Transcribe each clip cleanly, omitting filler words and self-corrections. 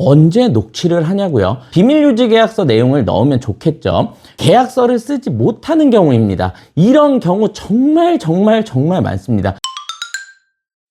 언제 녹취를 하냐고요? 비밀유지 계약서 내용을 넣으면 좋겠죠. 계약서를 쓰지 못하는 경우입니다. 이런 경우 정말 많습니다.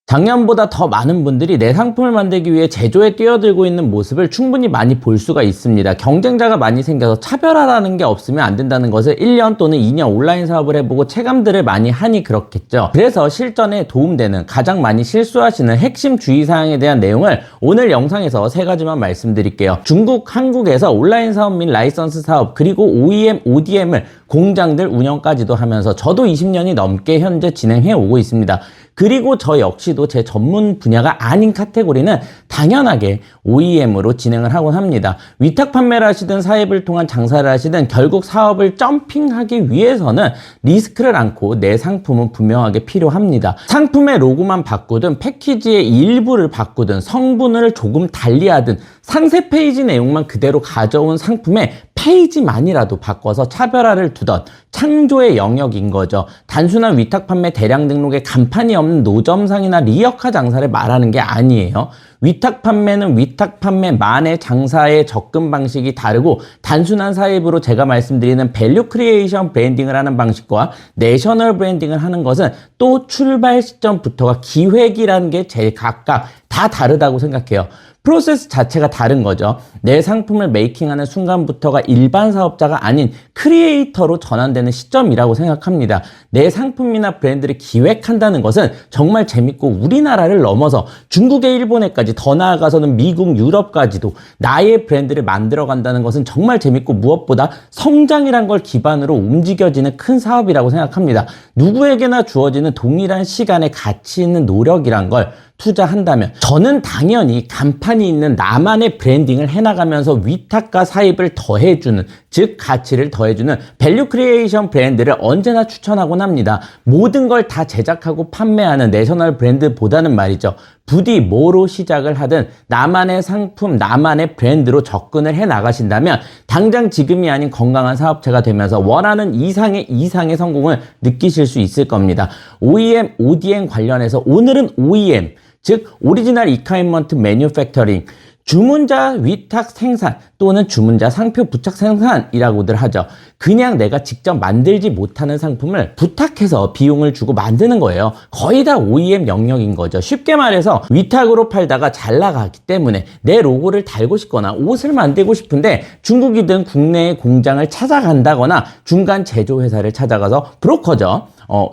작년보다 더 많은 분들이 내 상품을 만들기 위해 제조에 뛰어들고 있는 모습을 충분히 많이 볼 수가 있습니다. 경쟁자가 많이 생겨서 차별화라는 게 없으면 안 된다는 것을 1년 또는 2년 온라인 사업을 해보고 체감들을 많이 하니 그렇겠죠. 그래서 실전에 도움되는 가장 많이 실수하시는 핵심 주의사항에 대한 내용을 오늘 영상에서 3가지만 말씀드릴게요. 중국, 한국에서 온라인 사업 및 라이선스 사업 그리고 OEM, ODM을 공장들 운영까지도 하면서 저도 20년이 넘게 현재 진행해 오고 있습니다. 그리고 저 역시도 제 전문 분야가 아닌 카테고리는 당연하게 OEM으로 진행을 하곤 합니다. 위탁 판매를 하시든 사입을 통한 장사를 하시든 결국 사업을 점핑하기 위해서는 리스크를 안고 내 상품은 분명하게 필요합니다. 상품의 로고만 바꾸든 패키지의 일부를 바꾸든 성분을 조금 달리하든 상세 페이지 내용만 그대로 가져온 상품의 페이지만이라도 바꿔서 차별화를 두던 창조의 영역인 거죠. 단순한 위탁 판매 대량 등록에 간판이 없는 노점상이나 리어카 장사를 말하는 게 아니에요. 위탁 판매는 위탁 판매만의 장사의 접근 방식이 다르고 단순한 사입으로 제가 말씀드리는 밸류 크리에이션 브랜딩을 하는 방식과 내셔널 브랜딩을 하는 것은 또 출발 시점부터가 기획이라는 게 각각 다 다르다고 생각해요. 프로세스 자체가 다른 거죠. 내 상품을 메이킹하는 순간부터가 일반 사업자가 아닌 크리에이터로 전환되는 시점이라고 생각합니다. 내 상품이나 브랜드를 기획한다는 것은 정말 재밌고 우리나라를 넘어서 중국에 일본에까지 더 나아가서는 미국, 유럽까지도 나의 브랜드를 만들어 간다는 것은 정말 재밌고 무엇보다 성장이란 걸 기반으로 움직여지는 큰 사업이라고 생각합니다. 누구에게나 주어지는 동일한 시간에 가치 있는 노력이란 걸 투자한다면 저는 당연히 간판이 있는 나만의 브랜딩을 해나가면서 위탁과 사입을 더해주는, 즉 가치를 더해주는 밸류 크리에이션 브랜드를 언제나 추천하곤 합니다. 모든 걸 다 제작하고 판매하는 내셔널 브랜드보다는 말이죠. 부디 뭐로 시작을 하든 나만의 상품, 나만의 브랜드로 접근을 해 나가신다면 당장 지금이 아닌 건강한 사업체가 되면서 원하는 이상의 성공을 느끼실 수 있을 겁니다. OEM, ODM 관련해서 오늘은 OEM, 즉 오리지널 이카이먼트 매뉴팩처링, 주문자 위탁 생산 또는 주문자 상표 부착 생산이라고들 하죠. 그냥 내가 직접 만들지 못하는 상품을 부탁해서 비용을 주고 만드는 거예요. 거의 다 OEM 영역인 거죠. 쉽게 말해서 위탁으로 팔다가 잘 나가기 때문에 내 로고를 달고 싶거나 옷을 만들고 싶은데 중국이든 국내의 공장을 찾아간다거나 중간 제조회사를 찾아가서 브로커죠.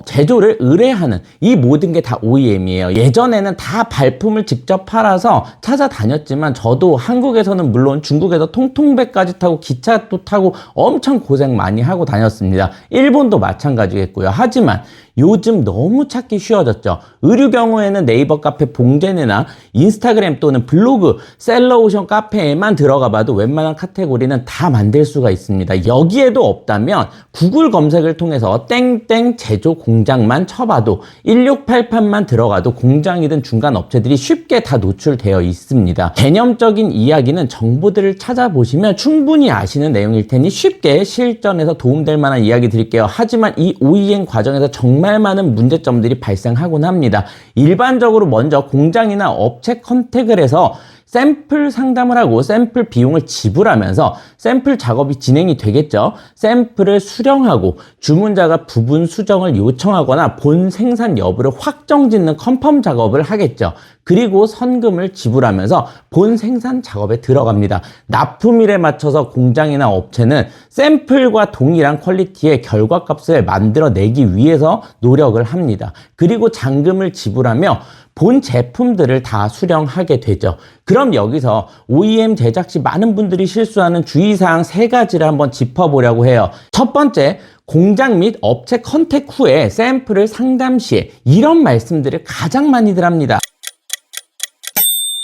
제조를 의뢰하는 이 모든 게 다 OEM이에요. 예전에는 다 발품을 직접 팔아서 찾아다녔지만 저도 한국에서는 물론 중국에서 통통배까지 타고 기차도 타고 엄청 고생 많이 하고 다녔습니다. 일본도 마찬가지겠고요. 하지만 요즘 너무 찾기 쉬워졌죠. 의류 경우에는 네이버 카페 봉제네나 인스타그램 또는 블로그, 셀러오션 카페에만 들어가 봐도 웬만한 카테고리는 다 만들 수가 있습니다. 여기에도 없다면 구글 검색을 통해서 땡땡 제조 공장만 쳐봐도 1688만 들어가도 공장이든 중간 업체들이 쉽게 다 노출되어 있습니다. 개념적인 이야기는 정보들을 찾아보시면 충분히 아시는 내용일 테니 쉽게 실전에서 도움될 만한 이야기 드릴게요. 하지만 이 OEM 과정에서 정말 많은 문제점들이 발생하곤 합니다. 일반적으로 먼저 공장이나 업체 컨택을 해서 샘플 상담을 하고 샘플 비용을 지불하면서 샘플 작업이 진행이 되겠죠. 샘플을 수령하고 주문자가 부분 수정을 요청하거나 본 생산 여부를 확정짓는 컨펌 작업을 하겠죠. 그리고 선금을 지불하면서 본 생산 작업에 들어갑니다. 납품일에 맞춰서 공장이나 업체는 샘플과 동일한 퀄리티의 결과값을 만들어내기 위해서 노력을 합니다. 그리고 잔금을 지불하며 본 제품들을 다 수령하게 되죠. 그럼 여기서 OEM 제작 시 많은 분들이 실수하는 주의사항 3가지를 한번 짚어보려고 해요. 첫 번째, 공장 및 업체 컨택 후에 샘플을 상담 시에 이런 말씀들을 가장 많이들 합니다.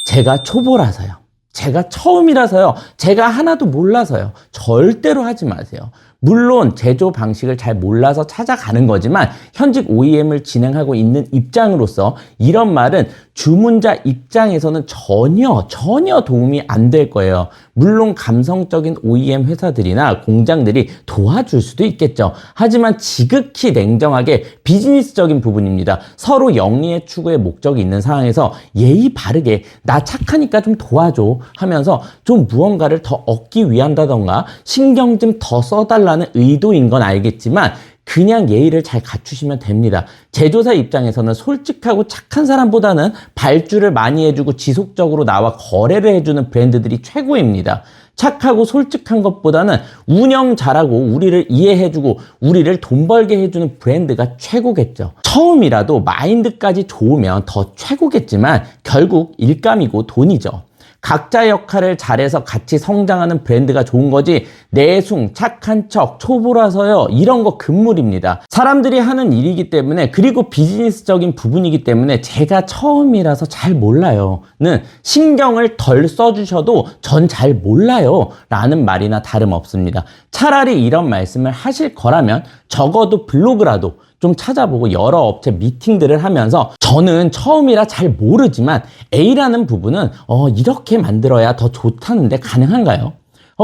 제가 초보라서요. 제가 처음이라서요. 제가 하나도 몰라서요. 절대로 하지 마세요. 물론 제조 방식을 잘 몰라서 찾아가는 거지만 현직 OEM을 진행하고 있는 입장으로서 이런 말은 주문자 입장에서는 전혀 도움이 안 될 거예요. 물론 감성적인 OEM 회사들이나 공장들이 도와줄 수도 있겠죠. 하지만 지극히 냉정하게 비즈니스적인 부분입니다. 서로 영리의 추구의 목적이 있는 상황에서 예의 바르게 나 착하니까 좀 도와줘 하면서 좀 무언가를 더 얻기 위한다던가 신경 좀 더 써달라는 의도인 건 알겠지만 그냥 예의를 잘 갖추시면 됩니다. 제조사 입장에서는 솔직하고 착한 사람보다는 발주를 많이 해주고 지속적으로 나와 거래를 해주는 브랜드들이 최고입니다. 착하고 솔직한 것보다는 운영 잘하고 우리를 이해해주고 우리를 돈 벌게 해주는 브랜드가 최고겠죠. 처음이라도 마인드까지 좋으면 더 최고겠지만 결국 일감이고 돈이죠. 각자 역할을 잘해서 같이 성장하는 브랜드가 좋은 거지 내숭, 착한 척, 초보라서요 이런 거 금물입니다. 사람들이 하는 일이기 때문에 그리고 비즈니스적인 부분이기 때문에 제가 처음이라서 잘 몰라요 는 신경을 덜 써주셔도 전 잘 몰라요 라는 말이나 다름없습니다. 차라리 이런 말씀을 하실 거라면 적어도 블로그라도 좀 찾아보고 여러 업체 미팅들을 하면서 저는 처음이라 잘 모르지만 A라는 부분은 이렇게 만들어야 더 좋다는데 가능한가요?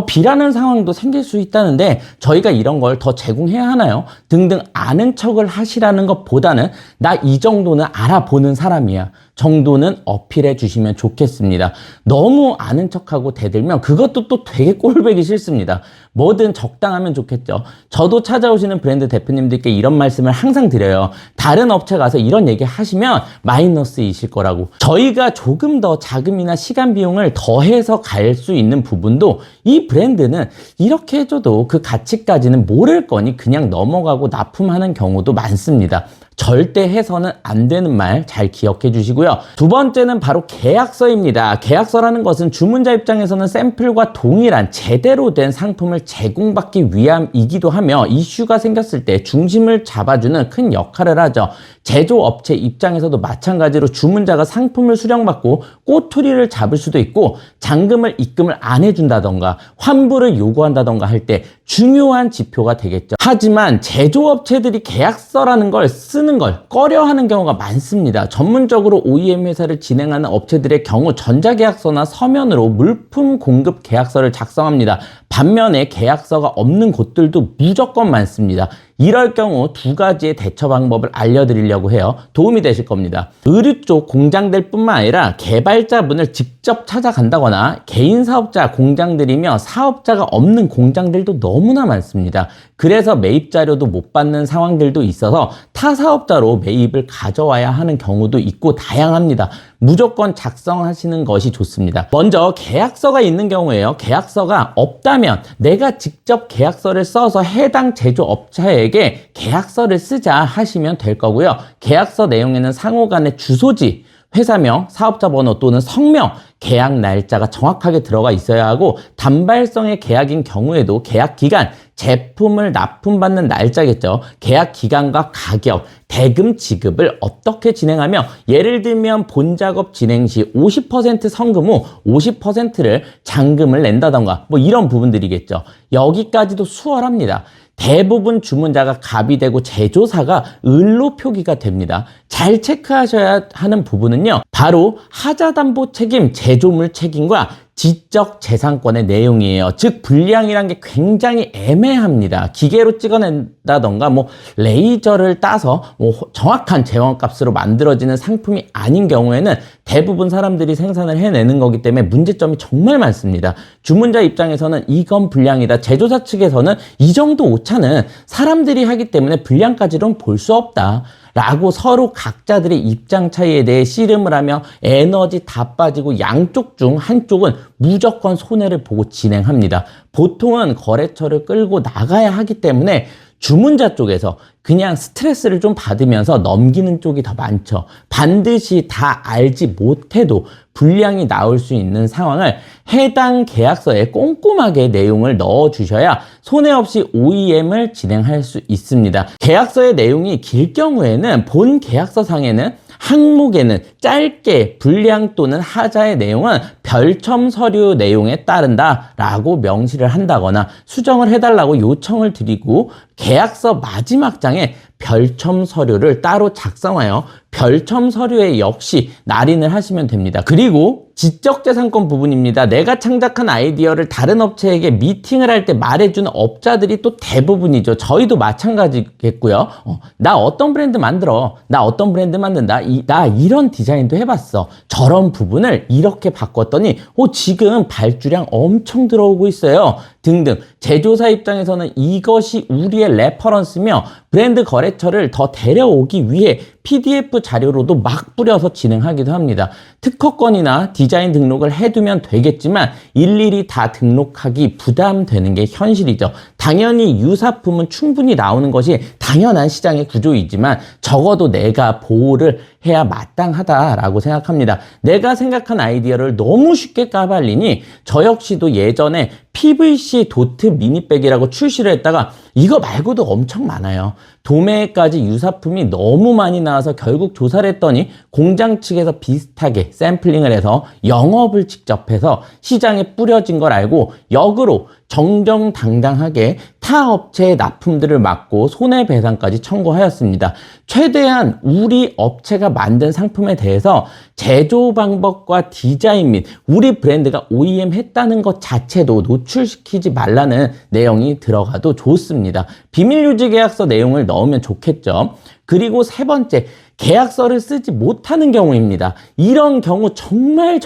B라는 상황도 생길 수 있다는데 저희가 이런 걸 더 제공해야 하나요? 등등 아는 척을 하시라는 것보다는 나 이 정도는 알아보는 사람이야 정도는 어필해 주시면 좋겠습니다. 너무 아는 척하고 대들면 그것도 또 되게 꼴보기 싫습니다. 뭐든 적당하면 좋겠죠. 저도 찾아오시는 브랜드 대표님들께 이런 말씀을 항상 드려요. 다른 업체 가서 이런 얘기 하시면 마이너스이실 거라고. 저희가 조금 더 자금이나 시간 비용을 더해서 갈 수 있는 부분도 이 브랜드는 이렇게 해줘도 그 가치까지는 모를 거니 그냥 넘어가고 납품하는 경우도 많습니다. 절대 해서는 안 되는 말 잘 기억해 주시고요. 두 번째는 바로 계약서입니다. 계약서라는 것은 주문자 입장에서는 샘플과 동일한 제대로 된 상품을 제공받기 위함이기도 하며 이슈가 생겼을 때 중심을 잡아주는 큰 역할을 하죠. 제조업체 입장에서도 마찬가지로 주문자가 상품을 수령받고 꼬투리를 잡을 수도 있고 잔금을 입금을 안 해준다던가 환불을 요구한다던가 할 때 중요한 지표가 되겠죠. 하지만 제조업체들이 계약서라는 걸 쓰는 걸 꺼려하는 경우가 많습니다. 전문적으로 OEM 회사를 진행하는 업체들의 경우 전자계약서나 서면으로 물품 공급 계약서를 작성합니다. 반면에 계약서가 없는 곳들도 무조건 많습니다. 이럴 경우 두 가지의 대처 방법을 알려드리려고 해요. 도움이 되실 겁니다. 의류 쪽 공장들 뿐만 아니라 개발자분을 직접 찾아간다거나 개인 사업자 공장들이며 사업자가 없는 공장들도 너무나 많습니다. 그래서 매입 자료도 못 받는 상황들도 있어서 타 사업자로 매입을 가져와야 하는 경우도 있고 다양합니다. 무조건 작성하시는 것이 좋습니다. 먼저 계약서가 있는 경우에요. 계약서가 없다면 내가 직접 계약서를 써서 해당 제조업체에게 계약서를 쓰자 하시면 될 거고요. 계약서 내용에는 상호 간의 주소지, 회사명, 사업자 번호 또는 성명, 계약 날짜가 정확하게 들어가 있어야 하고 단발성의 계약인 경우에도 계약 기간, 제품을 납품받는 날짜겠죠. 계약 기간과 가격, 대금 지급을 어떻게 진행하며 예를 들면 본 작업 진행 시 50% 성금 후 50%를 잔금을 낸다던가 뭐 이런 부분들이겠죠. 여기까지도 수월합니다. 대부분 주문자가 갑이 되고 제조사가 을로 표기가 됩니다. 잘 체크하셔야 하는 부분은요. 바로 하자담보 책임, 제조물 책임과 지적 재산권의 내용이에요. 즉 불량이란 게 굉장히 애매합니다. 기계로 찍어낸다던가 뭐 레이저를 따서 뭐 정확한 재원값으로 만들어지는 상품이 아닌 경우에는 대부분 사람들이 생산을 해내는 거기 때문에 문제점이 정말 많습니다. 주문자 입장에서는 이건 불량이다. 제조사 측에서는 이 정도 오차는 사람들이 하기 때문에 불량까지는 볼 수 없다. 라고 서로 각자들의 입장 차이에 대해 씨름을 하며 에너지 다 빠지고 양쪽 중 한쪽은 무조건 손해를 보고 진행합니다. 보통은 거래처를 끌고 나가야 하기 때문에 주문자 쪽에서 그냥 스트레스를 좀 받으면서 넘기는 쪽이 더 많죠. 반드시 다 알지 못해도 불량이 나올 수 있는 상황을 해당 계약서에 꼼꼼하게 내용을 넣어주셔야 손해 없이 OEM을 진행할 수 있습니다. 계약서의 내용이 길 경우에는 본 계약서 상에는 항목에는 짧게 분량 또는 하자의 내용은 별첨 서류 내용에 따른다 라고 명시를 한다거나 수정을 해달라고 요청을 드리고 계약서 마지막 장에 별첨 서류를 따로 작성하여 별첨 서류에 역시 날인을 하시면 됩니다. 그리고 지적재산권 부분입니다. 내가 창작한 아이디어를 다른 업체에게 미팅을 할 때 말해주는 업자들이 또 대부분이죠. 저희도 마찬가지겠고요. 나 어떤 브랜드 만들어. 나 어떤 브랜드 만든다. 나 이런 디자인도 해봤어. 저런 부분을 이렇게 바꿨더니 지금 발주량 엄청 들어오고 있어요. 등등. 제조사 입장에서는 이것이 우리의 레퍼런스며 브랜드 거래처를 더 데려오기 위해 PDF 자료로도 막 뿌려서 진행하기도 합니다. 특허권이나 디자인 등록을 해두면 되겠지만 일일이 다 등록하기 부담되는 게 현실이죠. 당연히 유사품은 충분히 나오는 것이 당연한 시장의 구조이지만 적어도 내가 보호를 해야 마땅하다라고 생각합니다. 내가 생각한 아이디어를 너무 쉽게 까발리니 저 역시도 예전에 PVC 도트 미니백이라고 출시를 했다가 이거 말고도 엄청 많아요. 도매까지 유사품이 너무 많이 나와서 결국 조사를 했더니 공장 측에서 비슷하게 샘플링을 해서 영업을 직접 해서 시장에 뿌려진 걸 알고 역으로 정정당당하게 타 업체의 납품들을 막고 손해배상까지 청구하였습니다. 최대한 우리 업체가 만든 상품에 대해서 제조 방법과 디자인 및 우리 브랜드가 OEM 했다는 것 자체도 노출시키지 말라는 내용이 들어가도 좋습니다. 비밀유지 계약서 내용을 넣으면 좋겠죠. 그리고 세 번째, 계약서를 쓰지 못하는 경우입니다. 이런 경우 정말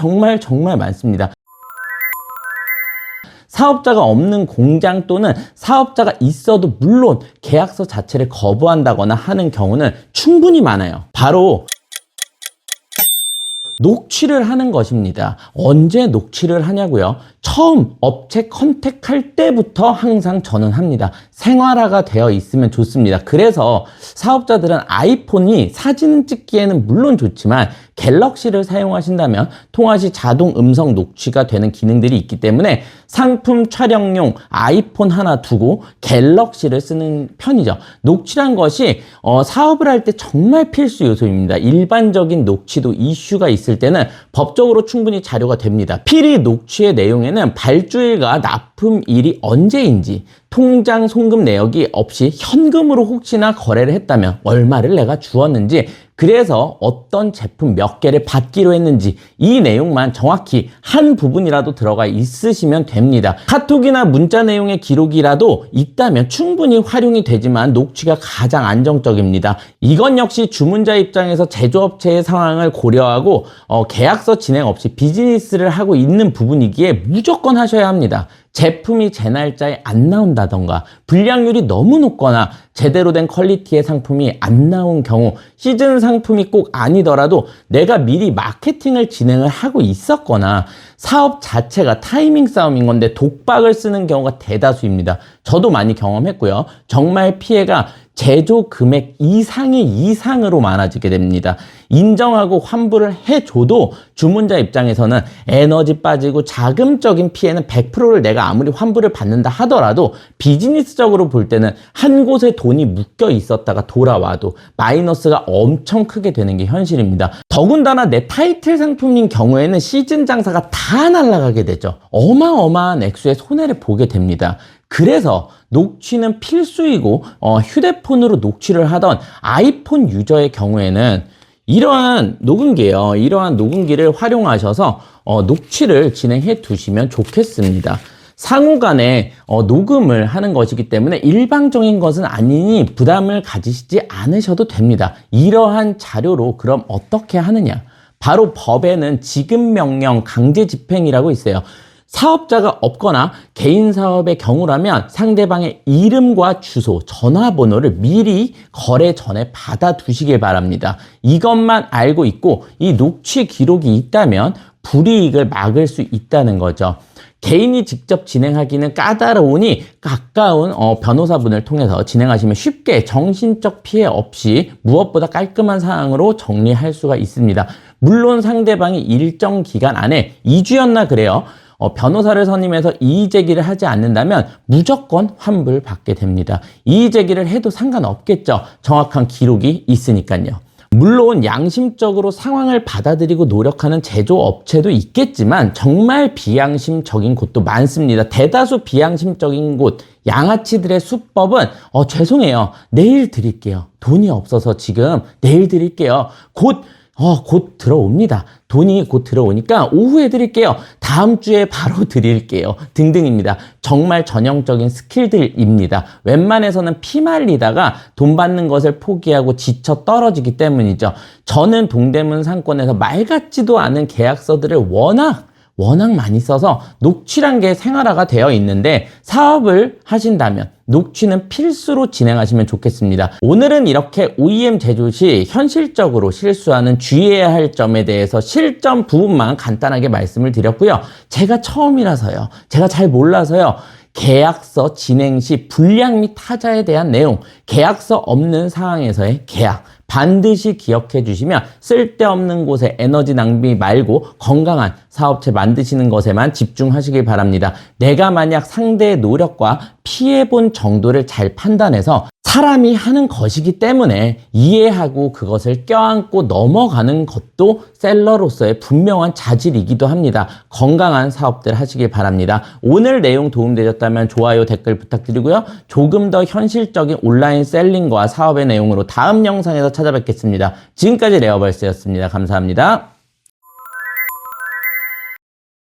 많습니다. 사업자가 없는 공장 또는 사업자가 있어도 물론 계약서 자체를 거부한다거나 하는 경우는 충분히 많아요. 바로 녹취를 하는 것입니다. 언제 녹취를 하냐고요? 처음 업체 컨택할 때부터 항상 저는 합니다. 생활화가 되어 있으면 좋습니다. 그래서 사업자들은 아이폰이 사진 찍기에는 물론 좋지만 갤럭시를 사용하신다면 통화 시 자동 음성 녹취가 되는 기능들이 있기 때문에 상품 촬영용 아이폰 하나 두고 갤럭시를 쓰는 편이죠. 녹취란 것이 사업을 할 때 정말 필수 요소입니다. 일반적인 녹취도 이슈가 있을 때는 법적으로 충분히 자료가 됩니다. 필히 녹취의 내용에는 발주일과 납품일이 언제인지 통장 송금 내역이 없이 현금으로 혹시나 거래를 했다면 얼마를 내가 주었는지 그래서 어떤 제품 몇 개를 받기로 했는지 이 내용만 정확히 한 부분이라도 들어가 있으시면 됩니다. 카톡이나 문자 내용의 기록이라도 있다면 충분히 활용이 되지만 녹취가 가장 안정적입니다. 이건 역시 주문자 입장에서 제조업체의 상황을 고려하고 계약서 진행 없이 비즈니스를 하고 있는 부분이기에 무조건 하셔야 합니다. 제품이 제 날짜에 안 나온다던가 불량률이 너무 높거나 제대로 된 퀄리티의 상품이 안 나온 경우 시즌 상품이 꼭 아니더라도 내가 미리 마케팅을 진행을 하고 있었거나 사업 자체가 타이밍 싸움인 건데 독박을 쓰는 경우가 대다수입니다. 저도 많이 경험했고요. 정말 피해가 제조 금액 이상으로 많아지게 됩니다. 인정하고 환불을 해줘도 주문자 입장에서는 에너지 빠지고 자금적인 피해는 100%를 내가 아무리 환불을 받는다 하더라도 비즈니스적으로 볼 때는 한 곳에 돈이 묶여 있었다가 돌아와도 마이너스가 엄청 크게 되는 게 현실입니다. 더군다나 내 타이틀 상품인 경우에는 시즌 장사가 다 날아가게 되죠. 어마어마한 액수의 손해를 보게 됩니다. 그래서 녹취는 필수이고 휴대폰으로 녹취를 하던 아이폰 유저의 경우에는 이러한 녹음기예요. 이러한 녹음기를 활용하셔서 녹취를 진행해 두시면 좋겠습니다. 상호 간에 녹음을 하는 것이기 때문에 일방적인 것은 아니니 부담을 가지시지 않으셔도 됩니다. 이러한 자료로 그럼 어떻게 하느냐? 바로 법에는 지급명령 강제집행이라고 있어요. 사업자가 없거나 개인 사업의 경우라면 상대방의 이름과 주소, 전화번호를 미리 거래 전에 받아두시길 바랍니다. 이것만 알고 있고 이 녹취 기록이 있다면 불이익을 막을 수 있다는 거죠. 개인이 직접 진행하기는 까다로우니 가까운 변호사분을 통해서 진행하시면 쉽게 정신적 피해 없이 무엇보다 깔끔한 사항으로 정리할 수가 있습니다. 물론 상대방이 일정 기간 안에 2주였나 그래요. 변호사를 선임해서 이의 제기를 하지 않는다면 무조건 환불받게 됩니다. 이의 제기를 해도 상관없겠죠. 정확한 기록이 있으니까요. 물론 양심적으로 상황을 받아들이고 노력하는 제조업체도 있겠지만 정말 비양심적인 곳도 많습니다. 대다수 비양심적인 곳, 양아치들의 수법은 죄송해요. 내일 드릴게요. 돈이 없어서 지금 내일 드릴게요. 곧 들어옵니다. 돈이 곧 들어오니까 오후에 드릴게요. 다음 주에 바로 드릴게요. 등등입니다. 정말 전형적인 스킬들입니다. 웬만해서는 피말리다가 돈 받는 것을 포기하고 지쳐 떨어지기 때문이죠. 저는 동대문 상권에서 말 같지도 않은 계약서들을 워낙 많이 써서 녹취란 게 생활화가 되어 있는데 사업을 하신다면 녹취는 필수로 진행하시면 좋겠습니다. 오늘은 이렇게 OEM 제조 시 현실적으로 실수하는 주의해야 할 점에 대해서 실점 부분만 간단하게 말씀을 드렸고요. 제가 처음이라서요. 제가 잘 몰라서요. 계약서 진행 시 불량 및 타자에 대한 내용, 계약서 없는 상황에서의 계약 반드시 기억해 주시면 쓸데없는 곳에 에너지 낭비 말고 건강한 사업체 만드시는 것에만 집중하시길 바랍니다. 내가 만약 상대의 노력과 피해본 정도를 잘 판단해서 사람이 하는 것이기 때문에 이해하고 그것을 껴안고 넘어가는 것도 셀러로서의 분명한 자질이기도 합니다. 건강한 사업들 하시길 바랍니다. 오늘 내용 도움되셨다면 좋아요, 댓글 부탁드리고요. 조금 더 현실적인 온라인 셀링과 사업의 내용으로 다음 영상에서 찾아뵙겠습니다. 지금까지 레어벌스였습니다. 감사합니다.